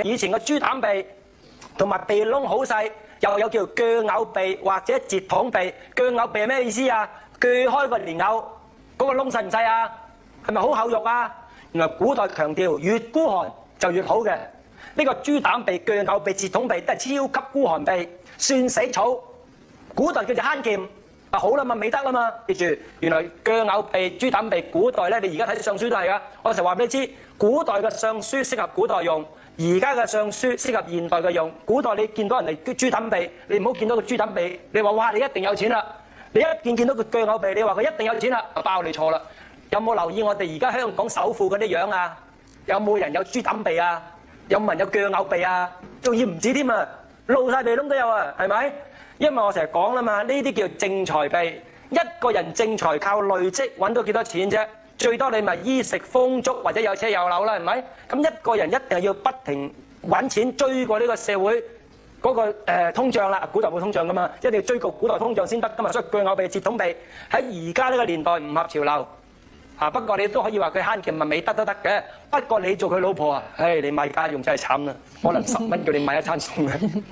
以前嘅豬膽鼻同埋鼻窿好細，又有叫鋸偶鼻或者截筒鼻。鋸偶鼻係咩意思啊？鋸開個蓮藕，嗰個窿細唔細啊？係咪好厚肉啊？原來古代強調越孤寒就越好嘅。呢個豬膽鼻、鋸偶鼻、截筒鼻都係超級孤寒鼻，算死草。古代叫做慳劍，好啦嘛，美德啦嘛。記住，原來鋸偶鼻、豬膽鼻，古代咧，你而家睇相書都係噶。我成日話俾你知，古代嘅相書適合古代用，而家嘅相書適合現代嘅用。古代你見到人哋豬膽鼻，你唔好見到個豬膽鼻，你話哇你一定有錢啦。你一見到個鋸偶鼻，你話佢一定有錢啦，包你錯啦。有冇留意我哋而家香港首富嗰啲樣啊？有冇人有豬膽鼻啊？有冇人有鋸偶鼻啊？仲要唔止添啊，露晒鼻窿都有啊，係咪？因為我成日講啦嘛，呢啲叫正財鼻。一個人正財靠累積揾到幾多錢啫？最多你咪衣食豐足或者有車有樓啦，係咪？咁一個人一定係要不停揾錢追過呢個社會嗰個通脹啦。古代冇通脹噶嘛，一定要追過古代通脹先得噶嘛。所以鋸偶鼻、截筒鼻喺而家呢個年代唔合潮流。不過你都可以話佢慳儉物美德都得嘅。不過你做佢老婆啊，你買家用真係慘啦，可能10蚊叫你買一餐餸嘅。